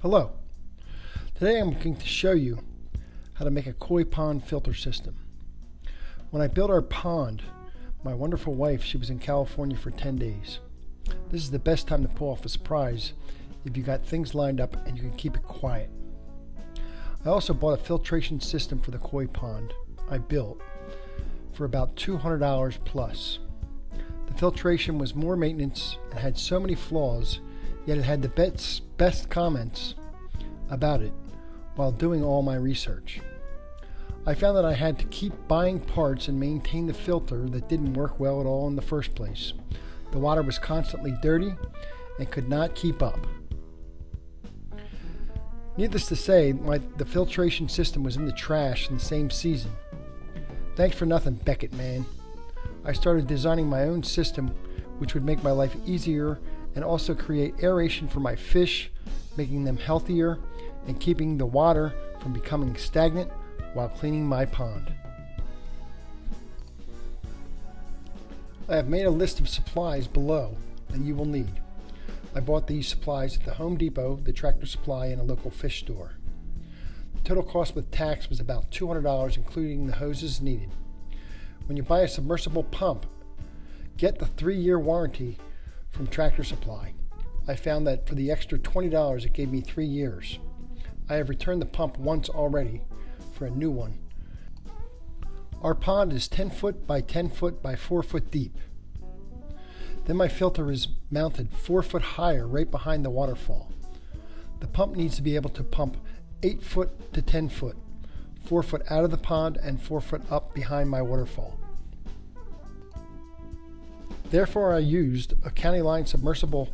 Hello. Today I'm going to show you how to make a koi pond filter system. When I built our pond, my wonderful wife, she was in California for 10 days. This is the best time to pull off a surprise if you got things lined up and you can keep it quiet. I also bought a filtration system for the koi pond I built for about $200 plus. The filtration was more maintenance and had so many flaws, yet it had the best comments about it while doing all my research. I found that I had to keep buying parts and maintain the filter that didn't work well at all in the first place. The water was constantly dirty and could not keep up. Needless to say, the filtration system was in the trash in the same season. Thanks for nothing, Beckett man. I started designing my own system which would make my life easier and also create aeration for my fish, making them healthier and keeping the water from becoming stagnant while cleaning my pond. I have made a list of supplies below that you will need. I bought these supplies at the Home Depot, the Tractor Supply, and a local fish store. The total cost with tax was about $200, including the hoses needed. When you buy a submersible pump, get the 3-year warranty from Tractor Supply. I found that for the extra $20 it gave me 3 years. I have returned the pump once already for a new one. Our pond is 10 foot by 10 foot by 4 foot deep. Then my filter is mounted 4 foot higher right behind the waterfall. The pump needs to be able to pump 8 foot to 10 foot, 4 foot out of the pond and 4 foot up behind my waterfall. Therefore, I used a county line submersible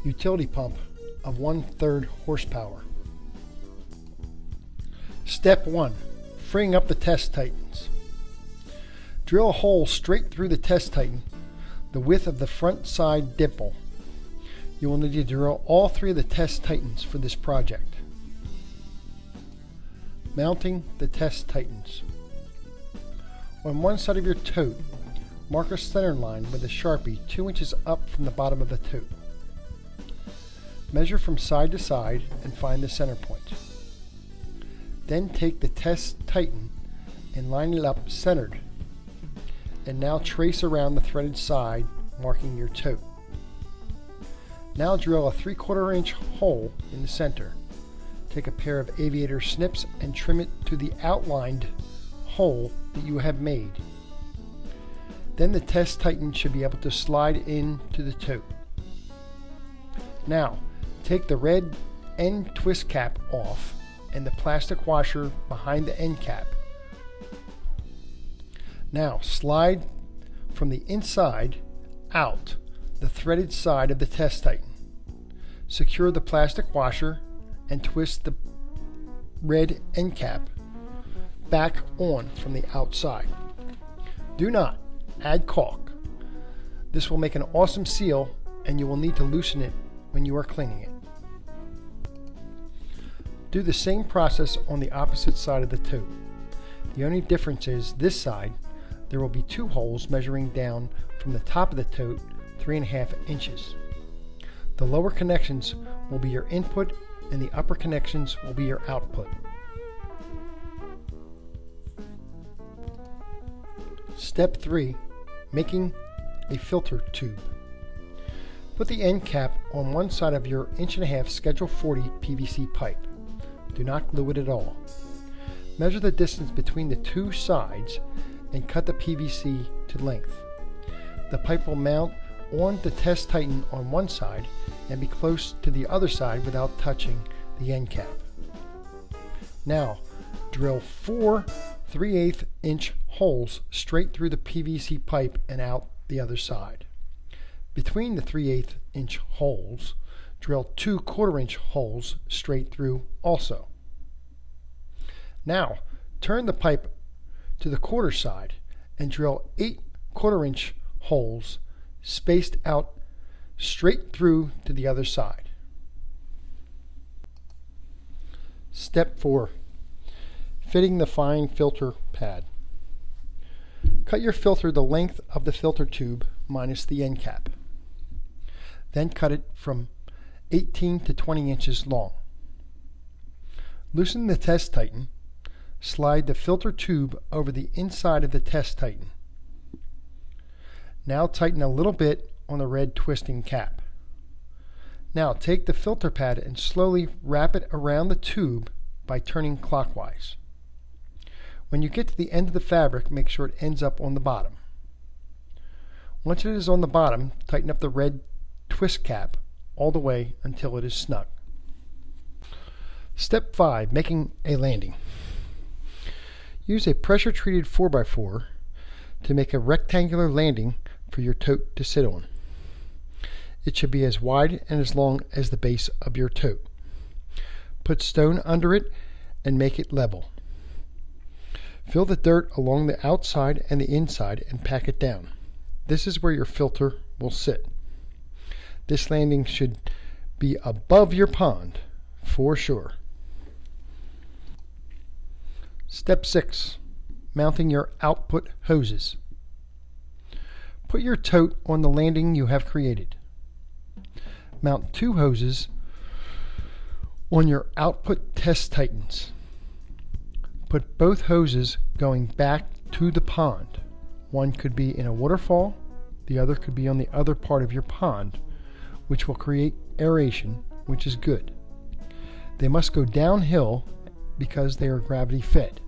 utility pump of 1/3 horsepower. Step 1. Freeing up the test titans. Drill a hole straight through the test titan, the width of the front side dimple. You will need to drill all 3 of the test titans for this project. Mounting the test titans. On one side of your tote, mark a center line with a Sharpie 2 inches up from the bottom of the tote. Measure from side to side and find the center point. Then take the test titan and line it up centered. And now trace around the threaded side, marking your tote. Now drill a 3/4 inch hole in the center. Take a pair of aviator snips and trim it to the outlined hole that you have made. Then the test titan should be able to slide into the tote. Now, take the red end twist cap off and the plastic washer behind the end cap. Now, slide from the inside out the threaded side of the test titan. Secure the plastic washer and twist the red end cap back on from the outside. Do not add caulk. This will make an awesome seal and you will need to loosen it when you are cleaning it. Do the same process on the opposite side of the tote. The only difference is this side there will be 2 holes measuring down from the top of the tote 3.5 inches. The lower connections will be your input and the upper connections will be your output. Step 3. Making a filter tube. Put the end cap on one side of your 1.5" Schedule 40 PVC pipe. Do not glue it at all. Measure the distance between the 2 sides and cut the PVC to length. The pipe will mount on the test titan on one side and be close to the other side without touching the end cap. Now, drill 4 3/8 inch holes straight through the PVC pipe and out the other side. Between the 3/8 inch holes, drill 2 1/4 inch holes straight through also. Now, turn the pipe to the quarter side and drill 8 1/4 inch holes spaced out straight through to the other side. Step 4. Fitting the fine filter pad. Cut your filter the length of the filter tube minus the end cap. Then cut it from 18 to 20 inches long. Loosen the test tighten. Slide the filter tube over the inside of the test tighten. Now tighten a little bit on the red twisting cap. Now take the filter pad and slowly wrap it around the tube by turning clockwise. When you get to the end of the fabric, make sure it ends up on the bottom. Once it is on the bottom, tighten up the red twist cap all the way until it is snug. Step 5. Making a landing. Use a pressure-treated 4x4 to make a rectangular landing for your tote to sit on. It should be as wide and as long as the base of your tote. Put stone under it and make it level. Fill the dirt along the outside and the inside and pack it down. This is where your filter will sit. This landing should be above your pond for sure. Step 6. Mounting your output hoses. Put your tote on the landing you have created. Mount 2 hoses on your output test tightens. Put both hoses going back to the pond. One could be in a waterfall, the other could be on the other part of your pond, which will create aeration, which is good. They must go downhill because they are gravity fed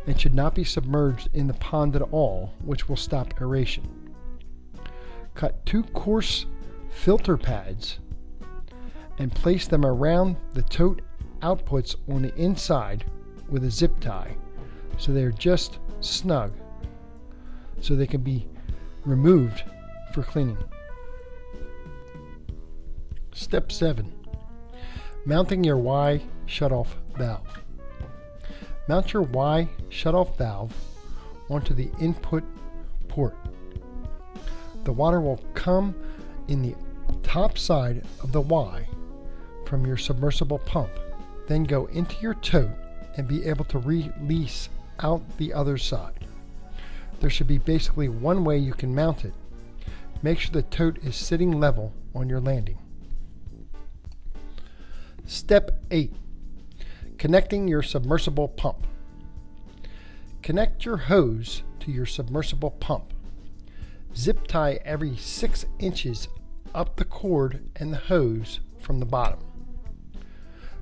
and should not be submerged in the pond at all, which will stop aeration. Cut 2 coarse filter pads and place them around the tote outputs on the inside with a zip tie so they're just snug so they can be removed for cleaning. Step 7. Mounting your Y shutoff valve. Mount your Y shutoff valve onto the input port. The water will come in the top side of the Y from your submersible pump, then go into your tote and be able to release out the other side. There should be basically one way you can mount it. Make sure the tote is sitting level on your landing. Step 8. Connecting your submersible pump. Connect your hose to your submersible pump. Zip tie every 6 inches up the cord and the hose from the bottom.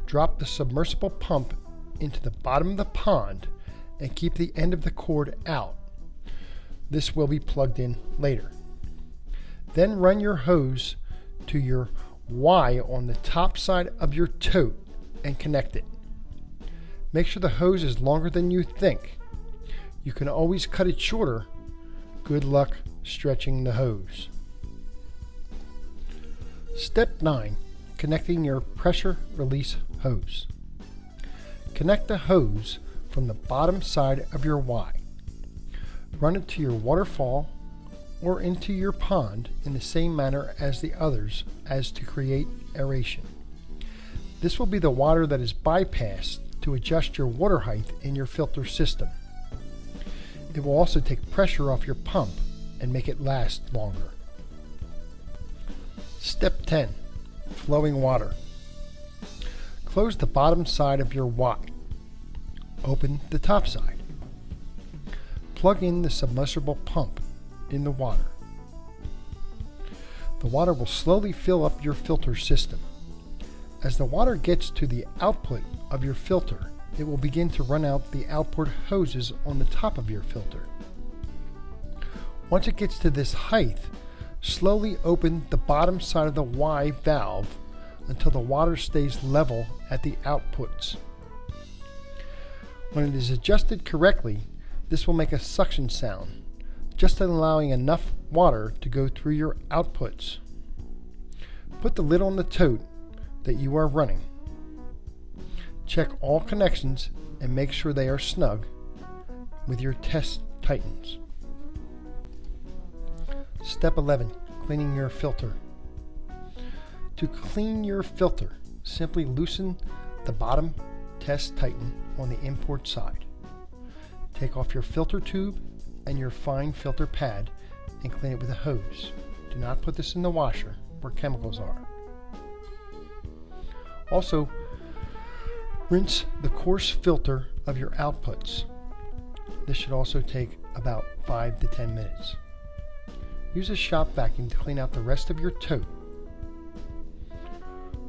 Drop the submersible pump into the bottom of the pond and keep the end of the cord out. This will be plugged in later. Then run your hose to your Y on the top side of your tote and connect it. Make sure the hose is longer than you think. You can always cut it shorter. Good luck stretching the hose. Step 9. Connecting your pressure release hose. Connect the hose from the bottom side of your Y. Run it to your waterfall or into your pond in the same manner as the others as to create aeration. This will be the water that is bypassed to adjust your water height in your filter system. It will also take pressure off your pump and make it last longer. Step 10. Flowing water. Close the bottom side of your Y. Open the top side. Plug in the submersible pump in the water. The water will slowly fill up your filter system. As the water gets to the output of your filter, it will begin to run out the output hoses on the top of your filter. Once it gets to this height, slowly open the bottom side of the Y valve until the water stays level at the outputs. When it is adjusted correctly, this will make a suction sound, just allowing enough water to go through your outputs. Put the lid on the tote that you are running. Check all connections and make sure they are snug with your test tightens. Step 11. Cleaning your filter. To clean your filter, simply loosen the bottom test tighten on the import side. Take off your filter tube and your fine filter pad and clean it with a hose. Do not put this in the washer where chemicals are. Also, Rinse the coarse filter of your outputs. This should also take about 5 to 10 minutes. Use a shop vacuum to clean out the rest of your tote.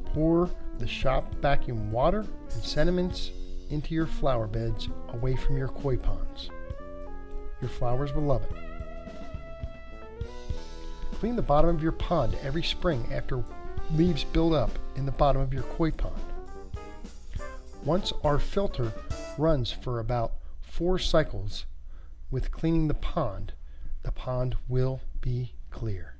Pour the shop vacuum water and sediments into your flower beds away from your koi ponds. Your flowers will love it. Clean the bottom of your pond every spring after leaves build up in the bottom of your koi pond. Once our filter runs for about 4 cycles with cleaning the pond will be clear.